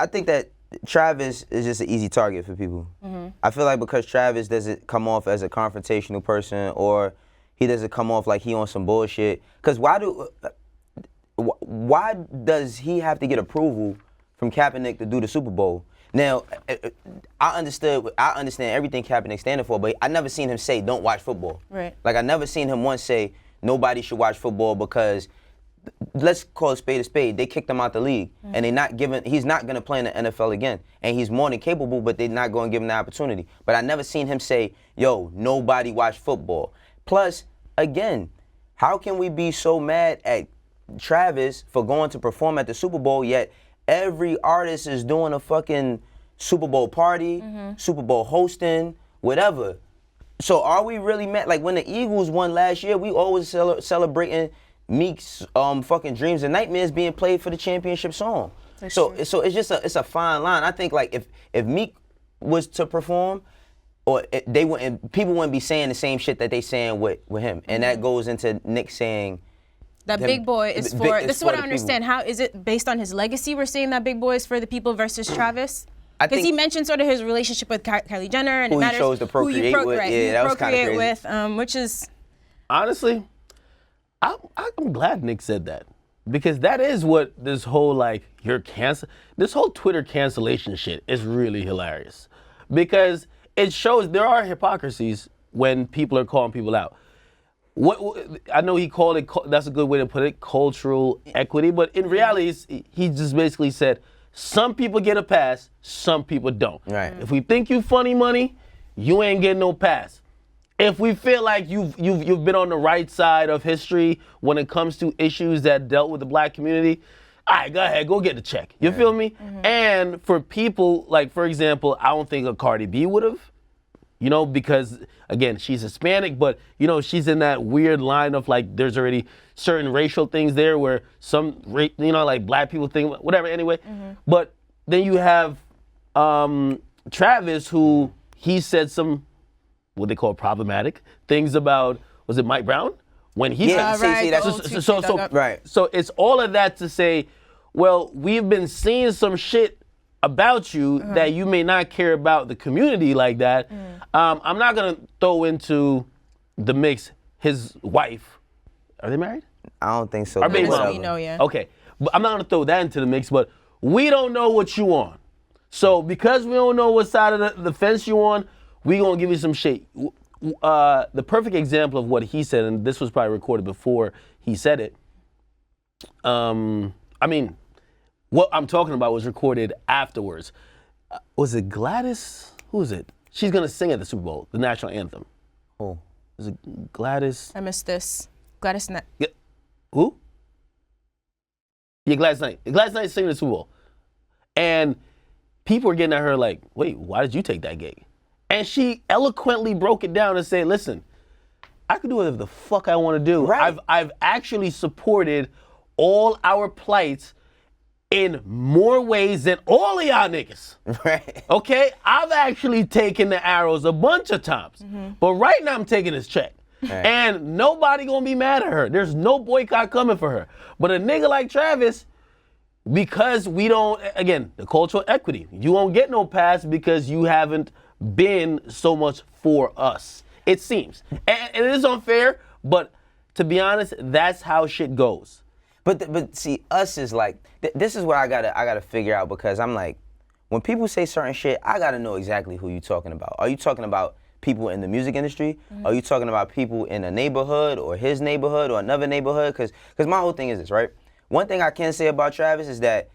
I think that Travis is just an easy target for people. I feel like because Travis doesn't come off as a confrontational person, or he doesn't come off like he on some bullshit. Because why does he have to get approval from Kaepernick to do the Super Bowl? Now, I understand everything Kaepernick standing for, but I never seen him say, don't watch football. Right. Like, I never seen him once say, nobody should watch football because, let's call a spade, they kicked him out the league. And he's not going to play in the NFL again. And he's more than capable, but they're not going to give him the opportunity. But I never seen him say, yo, nobody watch football. Plus, again, how can we be so mad at Travis for going to perform at the Super Bowl, yet every artist is doing a fucking Super Bowl party, Super Bowl hosting, whatever. So are we really mad? Like when the Eagles won last year, we always celebrating Meek's fucking Dreams and Nightmares being played for the championship song. So it's just a fine line. I think like if Meek was to perform, or people wouldn't be saying the same shit that they saying with him. And that goes into Nick saying that Big Boi is for, this is what I understand. How is it based on his legacy we're saying that Big Boi is for the people versus Travis? Because he mentioned sort of his relationship with Kylie Jenner, and who it matters he chose to procreate with. Right, yeah, that was kind of crazy. With, which is... Honestly, I'm glad Nick said that. Because that is what this whole this whole Twitter cancellation shit is really hilarious. Because it shows there are hypocrisies when people are calling people out. What I know he called it, that's a good way to put it, cultural equity, but in reality, he just basically said, some people get a pass, some people don't. Right. If we think you funny money, you ain't getting no pass. If we feel like you've been on the right side of history when it comes to issues that dealt with the black community, all right, go ahead, go get the check. You feel me? And for people, like for example, I don't think a Cardi B would have, You know, because again, she's Hispanic, but you know, she's in that weird line of like, there's already certain racial things there where some, you know, like black people think, whatever, anyway. But then you have Travis, who he said some, what they call problematic things about, was it Mike Brown? When he So it's all of that to say, well, we've been seeing some shit about you that you may not care about the community like that. I'm not gonna throw into the mix his wife. Are they married? I don't think so. Our baby mama. We know, yeah. Okay, but I'm not gonna throw that into the mix, but we don't know what you on. So because we don't know what side of the fence you on, we gonna give you some shit. The perfect example of what he said, and this was probably recorded before he said it. I mean, what I'm talking about was recorded afterwards. Was it Gladys? Who is it? She's gonna sing at the Super Bowl, the national anthem. Oh. Is it Gladys? I missed this. Gladys Knight. Yeah. Who? Yeah, Gladys Knight. Gladys Knight singing the Super Bowl. And people were getting at her like, wait, why did you take that gig? And she eloquently broke it down and said, listen, I can do whatever the fuck I want to do. Right. I've actually supported all our plights in more ways than all of y'all niggas. Right. Okay? I've actually taken the arrows a bunch of times. But right now I'm taking this check. Right. And nobody gonna be mad at her. There's no boycott coming for her. But a nigga like Travis, because we don't, again, the cultural equity, you won't get no pass because you haven't been so much for us, it seems. And it is unfair, but to be honest, that's how shit goes. But see, us is like, this is what I gotta figure out, because I'm like, when people say certain shit, I gotta know exactly who you talking about. Are you talking about people in the music industry? Are you talking about people in a neighborhood or his neighborhood or another neighborhood? Because my whole thing is this, right? One thing I can say about Travis is that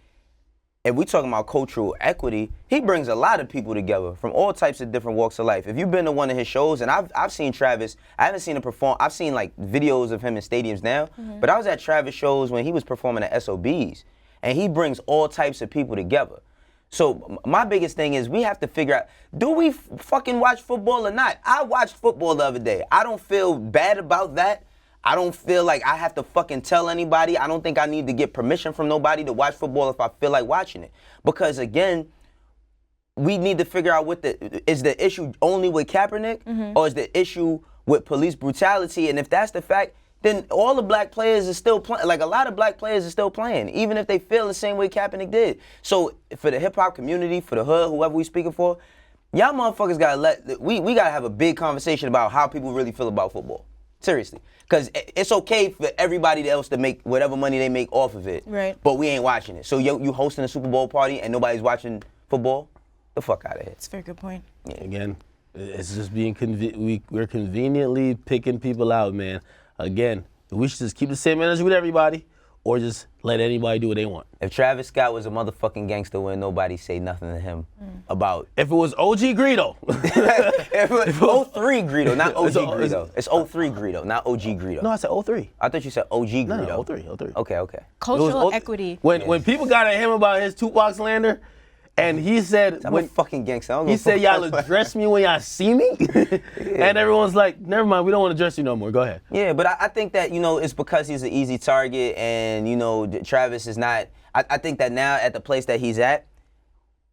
if we talking about cultural equity, he brings a lot of people together from all types of different walks of life. If you've been to one of his shows, and I've seen Travis, I haven't seen him perform, I've seen like videos of him in stadiums now, but I was at Travis shows when he was performing at SOBs, and he brings all types of people together. So my biggest thing is we have to figure out, do we fucking watch football or not? I watched football the other day. I don't feel bad about that. I don't feel like I have to fucking tell anybody. I don't think I need to get permission from nobody to watch football if I feel like watching it. Because again, we need to figure out is the issue only with Kaepernick, or is the issue with police brutality? And if that's the fact, then all the black players are still playing. Like a lot of black players are still playing, even if they feel the same way Kaepernick did. So for the hip hop community, for the hood, whoever we speaking for, y'all motherfuckers gotta we gotta have a big conversation about how people really feel about football. Seriously. Because it's okay for everybody else to make whatever money they make off of it. Right. But we ain't watching it. So you hosting a Super Bowl party and nobody's watching football? The fuck out of here. That's a very good point. Yeah. Again, it's just being we're conveniently picking people out, man. Again, we should just keep the same energy with everybody, or just let anybody do what they want. If Travis Scott was a motherfucking gangster, wouldn't nobody say nothing to him about? If it was OG Greedo. If it was 03 Greedo, not OG Greedo. It's 03 Greedo, not OG Greedo. No, I said 03. I thought you said OG Greedo. No, 03. Okay. Cultural equity. When people got at him about his Tupac slander, and he said, I'm a fucking gangster. He said, y'all address me when y'all see me? And everyone's like, never mind, we don't want to address you no more. Go ahead. Yeah, but I think that, it's because he's an easy target, and, Travis is not, I think that now at the place that he's at,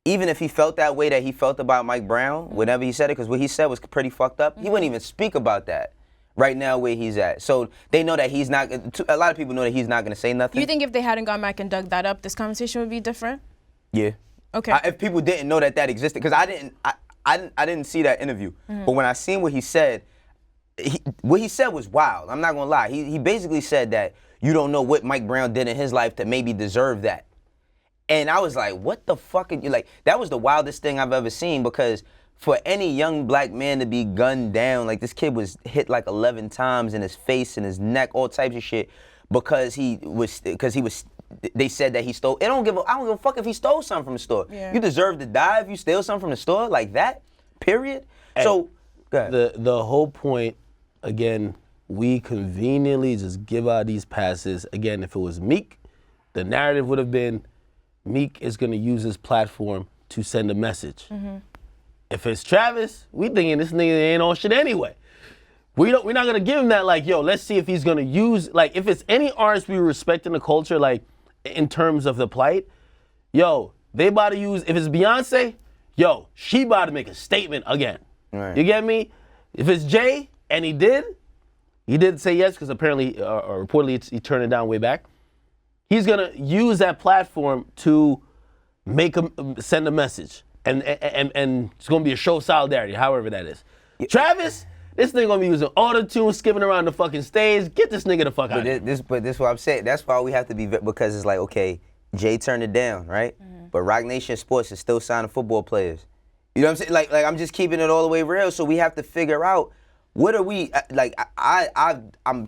even if he felt that way that he felt about Mike Brown, whenever he said it, because what he said was pretty fucked up, he wouldn't even speak about that right now where he's at. So they know that he's not, a lot of people know that he's not going to say nothing. You think if they hadn't gone back and dug that up, this conversation would be different? Yeah. Okay. If people didn't know that existed, because I didn't see that interview, but when I seen what he said, what he said was wild. I'm not gonna lie. He basically said that you don't know what Mike Brown did in his life to maybe deserve that, and I was like, what the fuck? Are you like? That was the wildest thing I've ever seen, because for any young black man to be gunned down, like this kid was hit like 11 times in his face and his neck, all types of shit, because he was. They said that he stole. I don't give a fuck if he stole something from the store. Yeah. You deserve to die if you steal something from the store like that. Period. And so, go ahead. The whole point, again, we conveniently just give out these passes. Again, if it was Meek, the narrative would have been Meek is going to use his platform to send a message. If it's Travis, we thinking this nigga ain't on shit anyway. We're not gonna give him that, like, yo, let's see if he's gonna use, like, if it's any artist we respect in the culture, like, in terms of the plight, yo, they about to use, if it's Beyonce, yo, she about to make a statement again. Right. You get me? If it's Jay, and he did say yes, because apparently, or reportedly, he turned it down way back. He's gonna use that platform to send a message. And it's gonna be a show of solidarity, however that is. Yeah. Travis, this nigga gonna be using auto-tune, skipping around the fucking stage. Get this nigga the fuck out of here. But this is what I'm saying. That's why we have to be, because it's like, okay, Jay turned it down, right? Mm-hmm. But Roc Nation Sports is still signing football players. You know what I'm saying? Like I'm just keeping it all the way real. So we have to figure out, what are we, like, I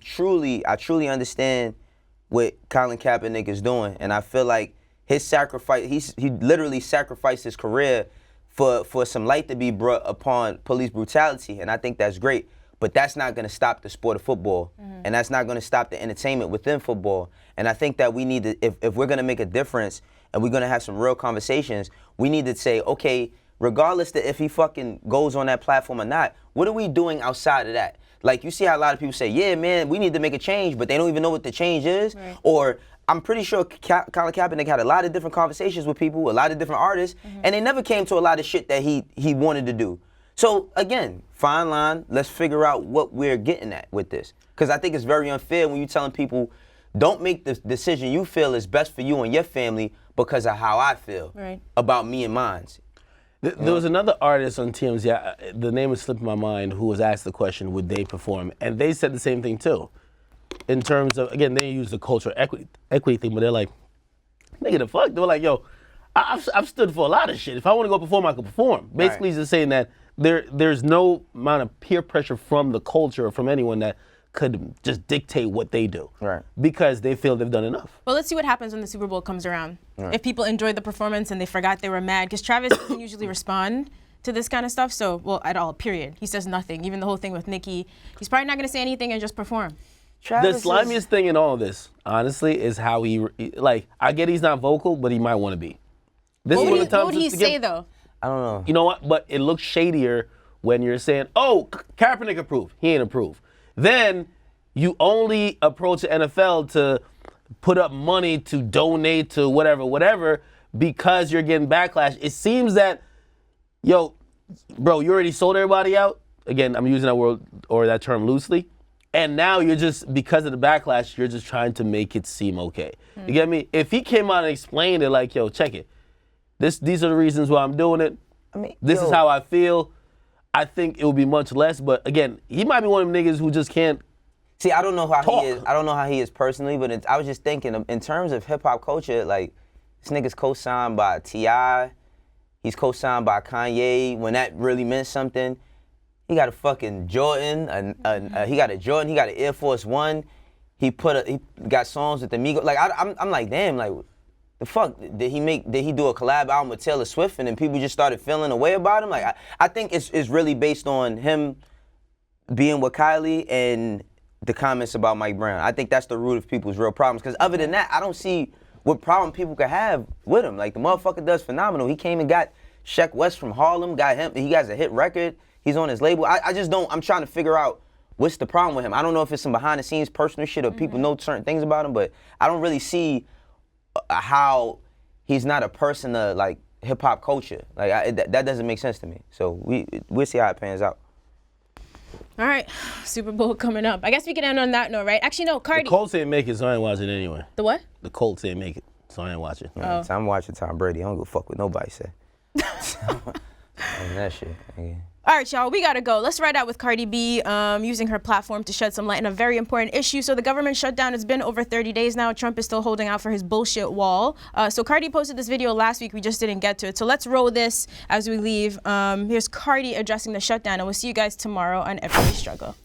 truly understand what Colin Kaepernick is doing. And I feel like his sacrifice, he literally sacrificed his career for some light to be brought upon police brutality, and I think that's great. But that's not going to stop the sport of football, and that's not going to stop the entertainment within football. And I think that we need to, if we're going to make a difference and we're going to have some real conversations, we need to say, okay, regardless of if he fucking goes on that platform or not, what are we doing outside of that? Like, you see how a lot of people say, yeah, man, we need to make a change, but they don't even know what the change is. Right. Or I'm pretty sure Colin Kaepernick had a lot of different conversations with people, a lot of different artists, and they never came to a lot of shit that he wanted to do. So, again, fine line, let's figure out what we're getting at with this. Because I think it's very unfair when you're telling people, don't make the decision you feel is best for you and your family because of how I feel about me and mine. There was another artist on TMZ, the name is slipping my mind, who was asked the question, would they perform? And they said the same thing too. In terms of, again, they use the cultural equity thing, but they're like, nigga, the fuck? They were like, yo, I've stood for a lot of shit. If I want to go perform, I can perform. Basically, he's just saying that there's no amount of peer pressure from the culture or from anyone that could just dictate what they do. Right. Because they feel they've done enough. Well, let's see what happens when the Super Bowl comes around. Right. If people enjoyed the performance and they forgot they were mad, because Travis doesn't usually respond to this kind of stuff, so, well, at all, period. He says nothing. Even the whole thing with Nicki, he's probably not going to say anything and just perform. Travis the slimiest thing in all of this, honestly, is how he, like, I get he's not vocal, but he might want to be. This what would he say, though? I don't know. You know what? But it looks shadier when you're saying, oh, Kaepernick approved. He ain't approved. Then you only approach the NFL to put up money to donate to whatever, because you're getting backlash. It seems that, yo, bro, you already sold everybody out. Again, I'm using that word or that term loosely. And now you're just, because of the backlash, you're just trying to make it seem okay. You get me? If he came out and explained it like, yo, check it. These are the reasons why I'm doing it. I mean, this is how I feel. I think it would be much less. But again, he might be one of them niggas who just can't. See, I don't know how he is. I don't know how he is personally, but I was just thinking in terms of hip hop culture, like, this nigga's co-signed by T.I. He's co-signed by Kanye when that really meant something. He got a fucking Jordan, he got a Jordan, he got an Air Force One. He got songs with the Migos. Like, I'm like, damn, like, the fuck, did he do a collab album with Taylor Swift and then people just started feeling a way about him? Like, I think it's really based on him being with Kylie and the comments about Mike Brown. I think that's the root of people's real problems. Because other than that, I don't see what problem people could have with him. Like, the motherfucker does phenomenal. He came and got Sheck West from Harlem, got him, he has a hit record. He's on his label. I just don't, I'm trying to figure out what's the problem with him. I don't know if it's some behind the scenes personal shit or people know certain things about him, but I don't really see how he's not a person of, like, hip hop culture. Like, that doesn't make sense to me. So we'll see how it pans out. All right, Super Bowl coming up. I guess we can end on that note, right? Actually, no, Cardi. The Colts ain't make it, so I ain't watching it anyway. The what? The Colts ain't make it, so I ain't watching. Oh. So I'm watching Tom Brady. I don't give a fuck what nobody say. That shit. Yeah. All right, y'all, we gotta go. Let's ride out with Cardi B using her platform to shed some light on a very important issue. So the government shutdown has been over 30 days now. Trump is still holding out for his bullshit wall. So Cardi posted this video last week. We just didn't get to it. So let's roll this as we leave. Here's Cardi addressing the shutdown, and we'll see you guys tomorrow on Everyday Struggle.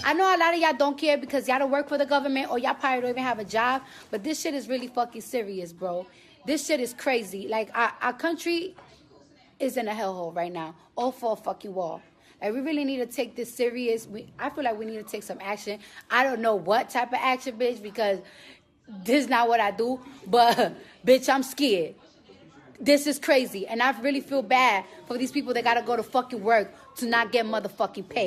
I know a lot of y'all don't care because y'all don't work for the government or y'all probably don't even have a job, but this shit is really fucking serious, bro. This shit is crazy. Like, our country is in a hellhole right now, all for a fucking wall. Like, we really need to take this serious. I feel like we need to take some action. I don't know what type of action, bitch, because this is not what I do, but, bitch, I'm scared. This is crazy. And I really feel bad for these people that gotta go to fucking work to not get motherfucking paid.